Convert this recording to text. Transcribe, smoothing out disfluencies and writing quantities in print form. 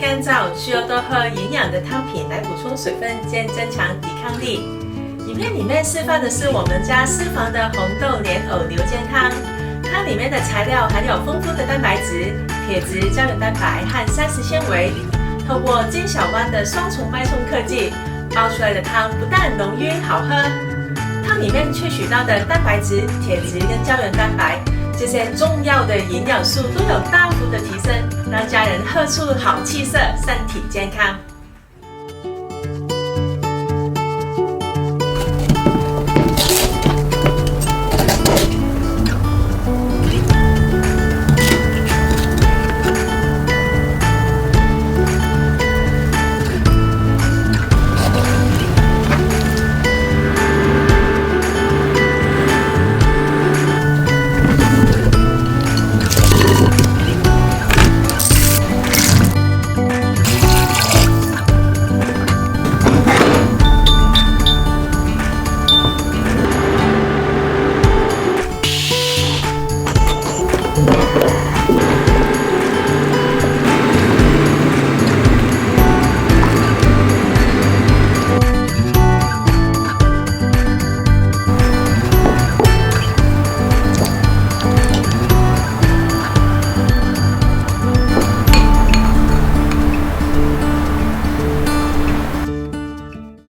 干燥，需要多喝营养的汤品来补充水分兼增强抵抗力。影片里面示范的是我们家私房的红豆莲藕牛腱汤，汤里面的材料含有丰富的蛋白质、铁质、胶原蛋白和膳食纤维，透过金小湾的双重脉冲科技，煲出来的汤不但浓郁好喝，汤里面萃取到的蛋白质、铁质跟胶原蛋白这些重要的营养素都有大幅的提升，让家人喝出好气色，身体健康。